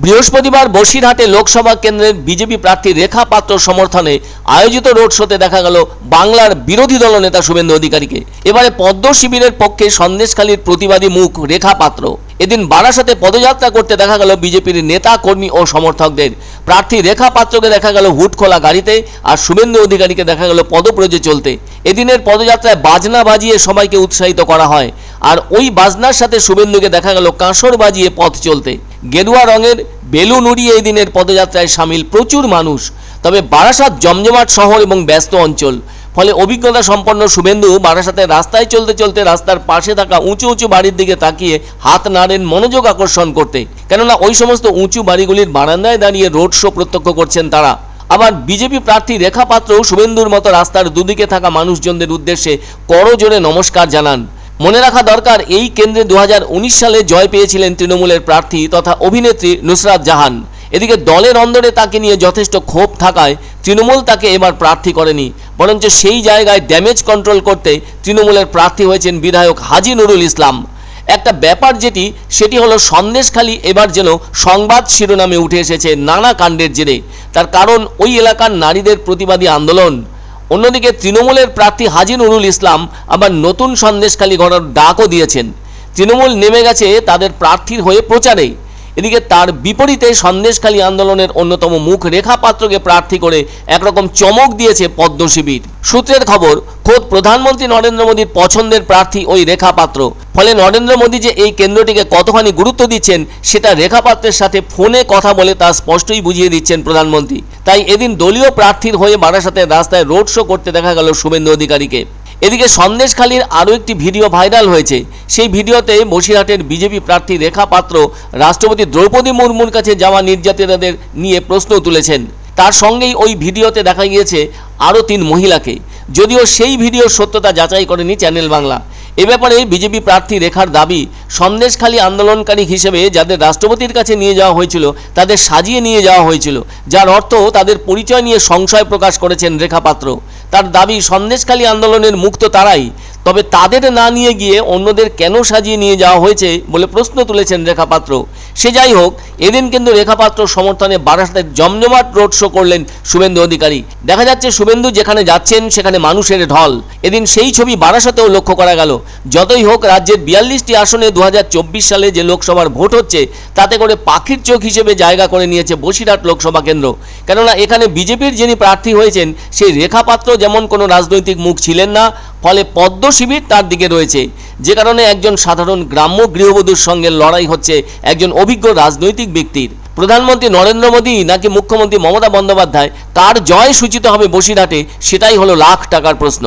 বৃহস্পতিবার বসিরহাটে লোকসভা কেন্দ্রের বিজেপি প্রার্থী রেখা পাত্র সমর্থনে আয়োজিত রোড শোতে দেখা গেল বাংলার বিরোধী দলনেতা শুভেন্দু অধিকারীকে। এবারে পদ্ম শিবিরের পক্ষে সন্দেশখালীর প্রতিবাদী মুখ রেখা পাত্র। এদিন বারাসাতে পদযাত্রা করতে দেখা গেল বিজেপির নেতা কর্মী ও সমর্থকদের। প্রার্থী রেখা পাত্রকে দেখা গেল হুড খোলা গাড়িতে, আর শুভেন্দু অধিকারীকে দেখা গেল পদব্রজে চলতে। এদিনের পদযাত্রায় বাজনা বাজিয়ে সবাইকে উৎসাহিত করা হয়, আর ওই বাজনার সাথে শুভেন্দুকে দেখা গেল কাঁসর বাজিয়ে পথ চলতে। গেরুয়া রঙের বেলুন উড়িয়ে এই দিনের পদযাত্রায় সামিল প্রচুর মানুষ। তবে বারাসাত জমজমাট শহর এবং ব্যস্ত অঞ্চল, ফলে অভিজ্ঞতা সম্পন্ন শুভেন্দু বারাসাতে রাস্তায় চলতে চলতে রাস্তার পাশে থাকা উঁচু উঁচু বাড়ির দিকে তাকিয়ে হাত নাড়েন মনোযোগ আকর্ষণ করতে, কেননা ওই সমস্ত উঁচু বাড়িগুলির বারান্দায় দাঁড়িয়ে রোড শো প্রত্যক্ষ করছেন তারা। আবার বিজেপি প্রার্থী রেখা পাত্র শুভেন্দুর মতো রাস্তার দুদিকে থাকা মানুষজনদের উদ্দেশ্যে করজোড়ে নমস্কার জানান। মনে রাখা দরকার, এই কেন্দ্রে 2019 সালে জয় পেয়েছিলেন তৃণমূলের প্রার্থী তথা অভিনেত্রী নুসরাত জাহান। এদিকে দলের অন্দরে তাকে নিয়ে যথেষ্ট ক্ষোভ থাকায় তৃণমূল তাকে এবার প্রার্থী করেনি, বরঞ্চ সেই জায়গায় ড্যামেজ কন্ট্রোল করতে তৃণমূলের প্রার্থী হয়েছেন বিধায়ক হাজী নুরুল ইসলাম। একটা ব্যাপার সেটি হলো সন্দেশখালী এবার যেন সংবাদ শিরোনামে উঠে এসেছে নানা কাণ্ডের জেরে। তার কারণ ওই এলাকার নারীদের প্রতিবাদী আন্দোলন। অন্যদিকে তৃণমূলের প্রার্থী হাজী নুরুল ইসলাম আবার নতুন সন্দেশখালী গড়ার ডাকও দিয়েছেন। তৃণমূল নেমে গেছে তাদের প্রার্থীর হয়ে প্রচারে। এদিকে তার বিপরীতে সন্দেশখালী আন্দোলনের অন্যতম মুখ রেখা পাত্রকে প্রার্থী করে একরকম চমক দিয়েছে পদ্ম শিবির। সূত্রের খবর, খোদ প্রধানমন্ত্রী নরেন্দ্র মোদীর পছন্দের প্রার্থী ওই রেখা পাত্র। ফলে নরেন্দ্র মোদী যে এই কেন্দ্রটিকে কতখানি গুরুত্ব দিচ্ছেন সেটা রেখা পাত্রের সাথে ফোনে কথা বলে তা স্পষ্টই বুঝিয়ে দিচ্ছেন প্রধানমন্ত্রী। তাই এদিন দলীয় প্রার্থীর হয়ে বারাসাতের রাস্তায় রোড শো করতে দেখা গেল শুভেন্দু অধিকারীকে। এদিকে সন্দেশখালীর আরও একটি ভিডিও ভাইরাল হয়েছে। সেই ভিডিওতে বসিরহাটের বিজেপি প্রার্থী রেখা পাত্র রাষ্ট্রপতি দ্রৌপদী মুর্মুর কাছে যাওয়া নির্যাতিতাদের নিয়ে প্রশ্ন তুলেছেন। তার সঙ্গেই ওই ভিডিওতে দেখা গিয়েছে আরও 3 মহিলাকে, যদিও সেই ভিডিওর সত্যতা যাচাই করেনি চ্যানেল বাংলা। এ ব্যাপারে বিজেপি প্রার্থী রেখার দাবি, সন্দেশখালী আন্দোলনকারী হিসেবে যাদের রাষ্ট্রপতির কাছে নিয়ে যাওয়া হয়েছিল তাদের সাজিয়ে নিয়ে যাওয়া হয়েছিল, যার অর্থ তাদের পরিচয় নিয়ে সংশয় প্রকাশ করেছেন রেখা পাত্র। তার দাবি, সন্দেশখালী আন্দোলনের মুক্ত তারাই, তবে তাদের না নিয়ে গিয়ে অন্যদের কেন সাজিয়ে নিয়ে যাওয়া হয়েছে বলে প্রশ্ন তুলেছেন রেখা পাত্র। সে যাই হোক, এদিন কিন্তু রেখা পাত্র সমর্থনে বারাসাতে জমজমাট রোড শো করলেন শুভেন্দু অধিকারী। দেখা যাচ্ছে শুভেন্দু যেখানে যাচ্ছেন সেখানে মানুষের ঢল। এদিন সেই ছবি বারাসাতেও লক্ষ্য করা গেল। যতই হোক, রাজ্যের 42টি আসনে 2024 সালে যে লোকসভার ভোট হচ্ছে তাতে করে পাখির চোখ হিসেবে জায়গা করে নিয়েছে বসিরহাট লোকসভা কেন্দ্র। কেননা এখানে বিজেপির যিনি প্রার্থী হয়েছেন সেই রেখা পাত্র যেমন কোনো রাজনৈতিক মুখ ছিলেন না, ফলে পদ্ম শিবির তার দিকে রয়েছে। যে কারণে একজন সাধারণ গ্রাম্য গৃহবধূর সঙ্গে লড়াই হচ্ছে একজন অভিজ্ঞ রাজনৈতিক ব্যক্তির। প্রধানমন্ত্রী নরেন্দ্র মোদী নাকি মুখ্যমন্ত্রী মমতা বন্দ্যোপাধ্যায়, কার জয় সূচিত হবে বসিরহাটে, সেটাই হলো লাখ টাকার প্রশ্ন।